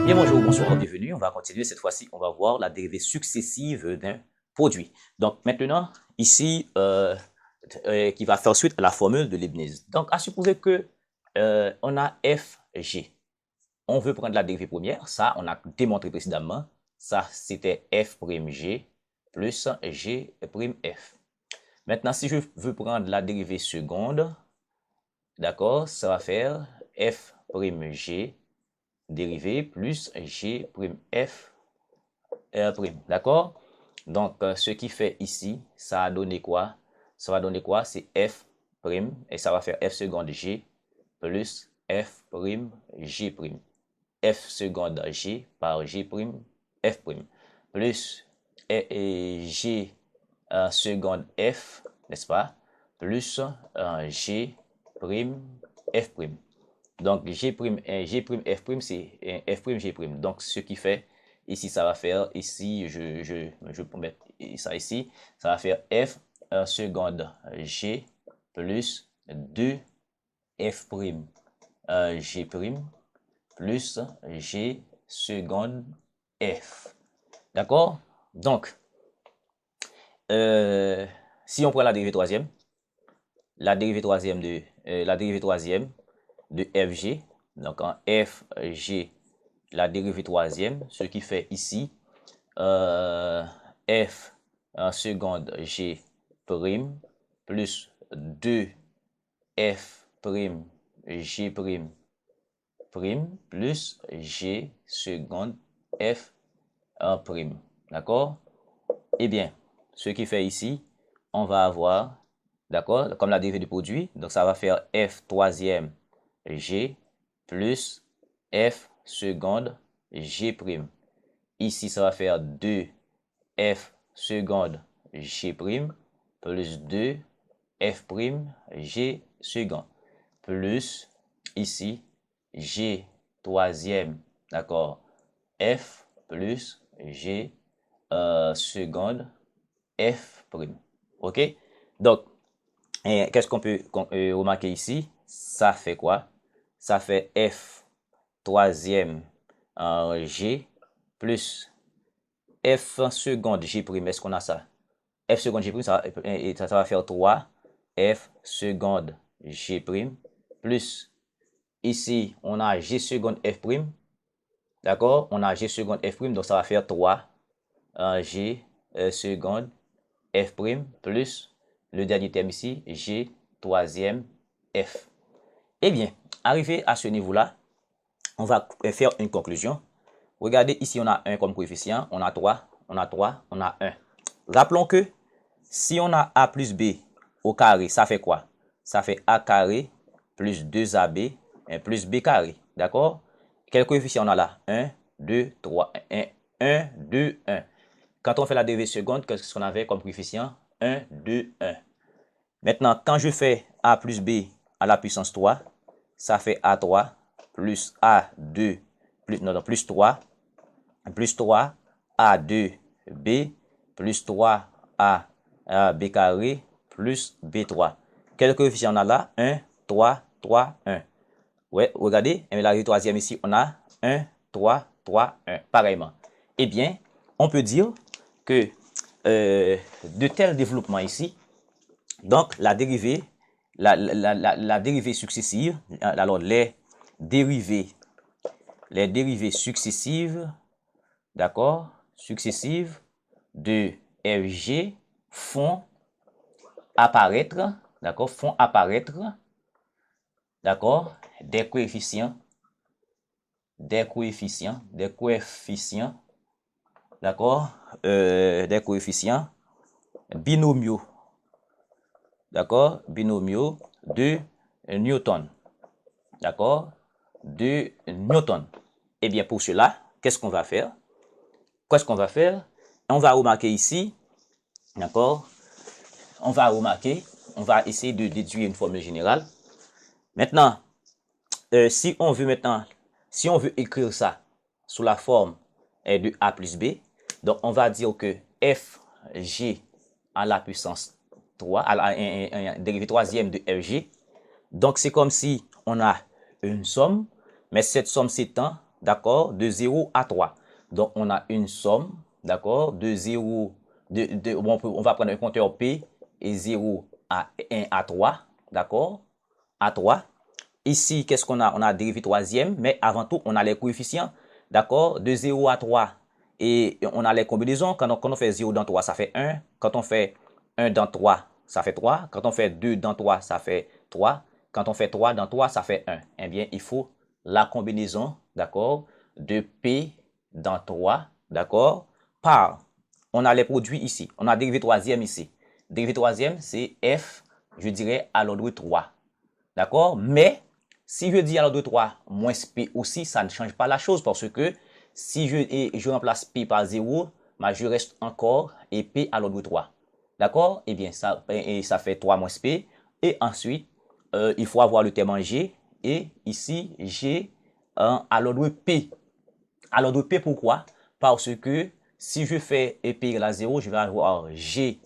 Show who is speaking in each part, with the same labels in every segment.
Speaker 1: Bien, bonjour, bonsoir, bienvenue. On va continuer. Cette fois-ci, on va voir la dérivée successive d'un produit. Donc, maintenant, ici, qui va faire suite à la formule de Leibniz. Donc, à supposer que on a FG. On veut prendre la dérivée première. Ça, on a démontré précédemment. Ça, c'était F'G plus G'F. Maintenant, si je veux prendre la dérivée seconde, d'accord, ça va faire F'G dérivée plus G'F R', d'accord? Donc, ce qui fait ici, ça a donné quoi? Ça va donner quoi? C'est F', et ça va faire F seconde G plus F', G'. F seconde G par G', F', plus G seconde F, n'est-ce pas? Plus G', F'. Donc, G', F', c'est F', G'. Donc, ce qui fait, ici, ça va faire, ici, je peux mettre ça ici, ça va faire F seconde G plus 2 F', G', plus G seconde F. D'accord? Donc, si on prend la dérivée troisième, la dérivée troisième de Fg, donc en Fg, la dérivée troisième, ce qui fait ici F en seconde G' plus 2 F', G' plus G seconde F prime. D'accord? Eh bien, ce qui fait ici, on va avoir, d'accord, comme la dérivée du produit, donc ça va faire F troisième G plus F seconde G'. Ici, ça va faire 2 F seconde G' plus 2 F', G second, plus ici G troisième, d'accord, F plus G seconde F'. OK? Donc, qu'est-ce qu'on peut remarquer ici? Ça fait quoi? Ça fait F troisième G plus F seconde G'. Est-ce qu'on a ça? F seconde G', ça va faire 3 F seconde G', plus ici, on a G seconde F'. D'accord? On a G seconde F', donc ça va faire 3 G seconde F', plus le dernier terme ici, G troisième F. Eh bien, arrivé à ce niveau-là, on va faire une conclusion. Regardez, ici, on a 1 comme coefficient, on a 3, on a 3, on a 1. Rappelons que si on a A plus B au carré, ça fait quoi? Ça fait A carré plus 2AB plus B carré. D'accord? Quel coefficient on a là? 1, 2, 3, 1, 2, 1. Quand on fait la dérivée seconde, qu'est-ce qu'on avait comme coefficient? 1, 2, 1. Maintenant, quand je fais A plus B à la puissance 3, ça fait A3 plus A2 plus 3 A2B plus 3A B carré plus B3. Quel coefficient on a là? 1, 3, 3, 1. Ouais, regardez, la troisième ici, on a 1, 3, 3, 1. Pareillement. Eh bien, on peut dire que de tels développements ici, donc la dérivée, la dérivée successive, alors les dérivées successives, d'accord, successives de Fg font apparaître, d'accord, des coefficients, d'accord, des coefficients binomiaux, d'accord, binomiaux de Newton, d'accord, de Newton. Eh bien, pour cela, qu'est-ce qu'on va faire? On va remarquer ici, d'accord, on va essayer de déduire une formule générale. Maintenant, si on veut écrire ça sous la forme de A plus B, donc on va dire que Fg à la puissance 3, à la dérivée troisième de Fg. Donc c'est comme si on a une somme, mais cette somme s'étend d'accord, de 0 à 3. Donc, on a une somme, d'accord, de 0, on va prendre un compteur P et 0 à 1 à 3, d'accord, à 3. Ici, qu'est-ce qu'on a? On a dérivé troisième, mais avant tout, on a les coefficients, d'accord, de 0 à 3. Et on a les combinaisons. Quand on fait 0 dans 3, ça fait 1. Quand on fait 1 dans 3, ça fait 3. Quand on fait 2 dans 3, ça fait 3. Quand on fait 3 dans 3, ça fait 1. Eh bien, il faut la combinaison, d'accord, de P dans 3, d'accord, par, on a les produits ici. On a dérivé troisième ici. Dérivé troisième, c'est F, je dirais, à l'ordre 3. D'accord? Mais, si je dis à l'ordre 3 moins P aussi, ça ne change pas la chose parce que si je remplace P par 0, bah, je reste encore et P à l'ordre 3. D'accord? Eh bien, ça fait 3 moins P. Et ensuite, il faut avoir le terme en G. Et ici, G à l'ordre P. À l'ordre P, pourquoi? Parce que si je fais P égale à 0, je vais avoir G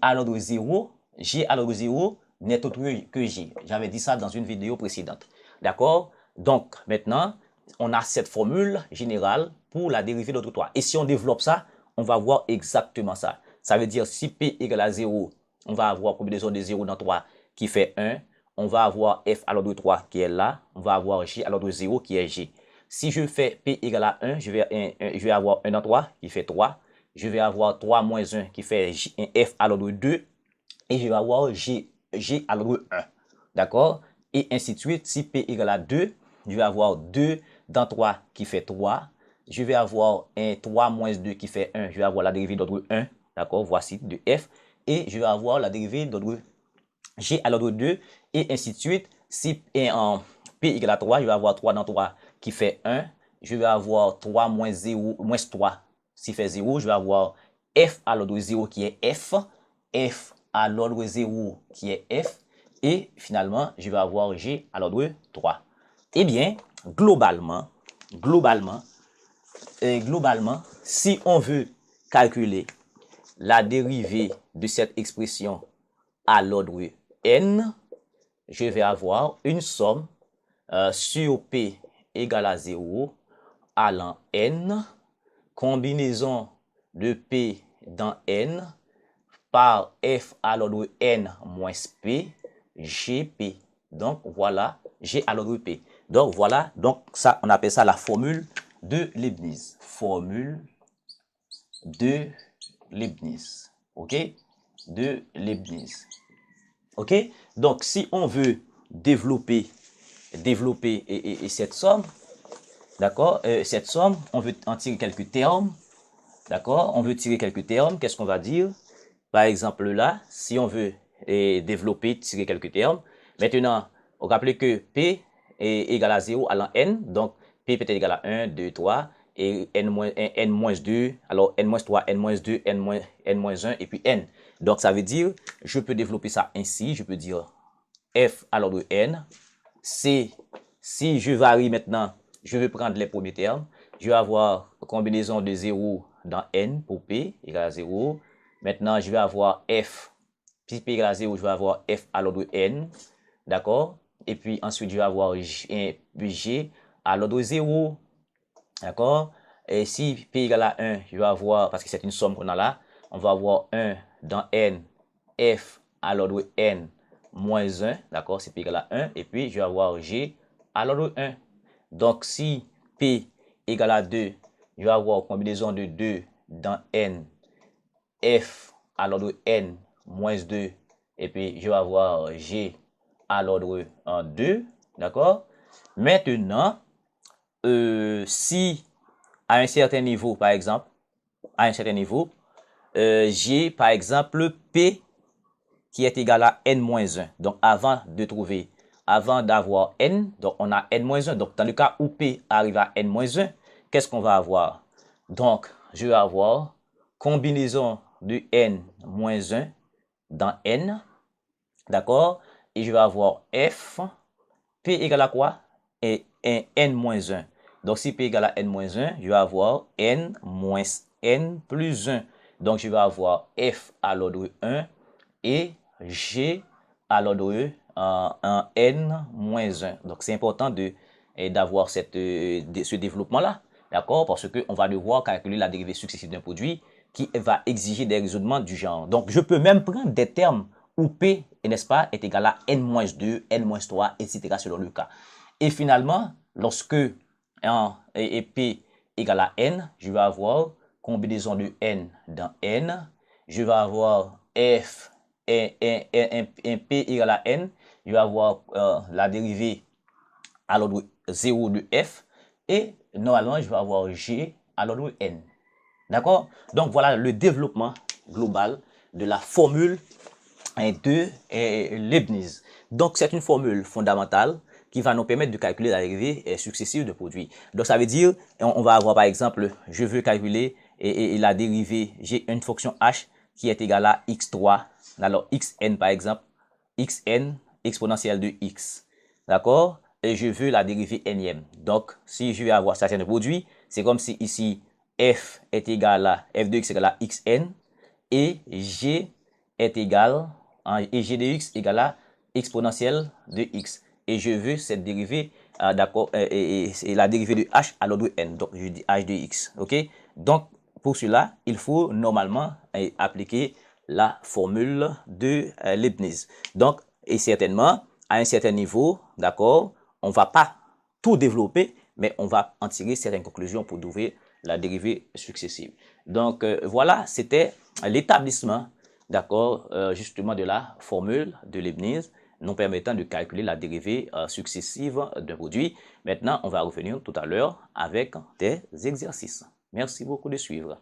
Speaker 1: à l'ordre 0. G à l'ordre 0 n'est autre que J. J'avais dit ça dans une vidéo précédente. D'accord? Donc, maintenant, on a cette formule générale pour la dérivée de l'ordre 3. Et si on développe ça, on va voir exactement ça. Ça veut dire si P égale à 0, on va avoir combinaison de 0 dans 3 qui fait 1. On va avoir F à l'ordre 3 qui est là. On va avoir J à l'ordre 0 qui est J. Si je fais P égale à 1, je vais avoir 1 dans 3 qui fait 3. Je vais avoir 3 moins 1 qui fait F à l'ordre 2. Et je vais avoir G à l'ordre 1. D'accord? Et ainsi de suite. Si P égale à 2, je vais avoir 2 dans 3 qui fait 3. Je vais avoir 3 moins 2 qui fait 1. Je vais avoir la dérivée d'ordre 1. D'accord? Voici de F. Et je vais avoir la dérivée d'ordre G à l'ordre 2. Et ainsi de suite. Si P égale à 3, je vais avoir 3 dans 3 qui fait 1. Je vais avoir 3 moins 0, moins 3 qui fait 0. Je vais avoir F à l'ordre 0 qui est F. F à l'ordre 0 qui est F. Et finalement, je vais avoir G à l'ordre 3. Eh bien, globalement, si on veut calculer la dérivée de cette expression à l'ordre n, je vais avoir une somme sur P égale à 0 allant n, combinaison de P dans n, par F à l'ordre n moins P, GP. Donc, voilà, G à l'ordre P. Donc, voilà, donc ça, on appelle ça la formule de Leibniz. Formule de Leibniz. OK? De Leibniz. OK? Donc, si on veut développer cette somme, d'accord? Cette somme, on veut en tirer quelques termes. D'accord? On veut tirer quelques termes. Qu'est-ce qu'on va dire? Par exemple, là, si on veut développer, tirer quelques termes, maintenant, on rappelle que P est égal à 0 allant N, donc P peut être égal à 1, 2, 3, et N-2, alors N-3, N-2, N-1, et puis N. Donc, ça veut dire, je peux développer ça ainsi, je peux dire F à l'ordre N, C, si je varie maintenant, je vais prendre les premiers termes, je vais avoir combinaison de 0 dans N pour P égale à 0. Maintenant, je vais avoir F. Si P égale à 0, je vais avoir F à l'ordre N. D'accord? Et puis ensuite, je vais avoir G à l'ordre 0. D'accord? Et si P égale à 1, je vais avoir, parce que c'est une somme qu'on a là, on va avoir 1 dans N, F à l'ordre N moins 1. D'accord? C'est P égale à 1. Et puis, je vais avoir G à l'ordre 1. Donc, si P égale à 2, je vais avoir combinaison de 2 dans N, F à l'ordre N moins 2, et puis je vais avoir G à l'ordre 2, d'accord? Maintenant, si à un certain niveau, par exemple, j'ai par exemple P qui est égal à N moins 1. Donc, avant d'avoir N, donc on a N moins 1. Donc, dans le cas où P arrive à N moins 1, qu'est-ce qu'on va avoir? Donc, je vais avoir combinaison de N moins 1 dans N, d'accord? Et je vais avoir F, P égale à quoi? Et N moins 1. Donc, si P égale à N moins 1, je vais avoir N moins N plus 1. Donc, je vais avoir F à l'ordre 1 et G à l'ordre N moins 1. Donc, c'est important de d'avoir ce développement-là, d'accord? Parce qu'on va devoir calculer la dérivée successive d'un produit qui va exiger des raisonnements du genre. Donc, je peux même prendre des termes où P, n'est-ce pas, est égal à N-2, N-3, etc. selon le cas. Et finalement, lorsque P égale à N, je vais avoir combinaison de N dans N. Je vais avoir F, un P égale à N. Je vais avoir la dérivée à l'ordre 0 de F. Et normalement, je vais avoir G à l'ordre N. D'accord? Donc, voilà le développement global de la formule de Leibniz. Donc, c'est une formule fondamentale qui va nous permettre de calculer la dérivée successive de produits. Donc, ça veut dire, on va avoir par exemple, je veux calculer la dérivée, j'ai une fonction h qui est égale à x3, alors xn par exemple, xn exponentielle de x. D'accord? Et je veux la dérivée nème. Donc, si je vais avoir certains produits, c'est comme si ici, f est égal à, f de x est égal à xn, et g est égal, et g de x égale à exponentielle de x. Et je veux cette dérivée, d'accord, et la dérivée de h à l'ordre n. Donc, je dis h de x. OK? Donc, pour cela, il faut normalement appliquer la formule de Leibniz. Donc, et certainement, à un certain niveau, d'accord, on ne va pas tout développer, mais on va en tirer certaines conclusions pour trouver la dérivée successive. Donc, voilà, c'était l'établissement, d'accord, justement de la formule de Leibniz, nous permettant de calculer la dérivée successive d'un produit. Maintenant, on va revenir tout à l'heure avec des exercices. Merci beaucoup de suivre.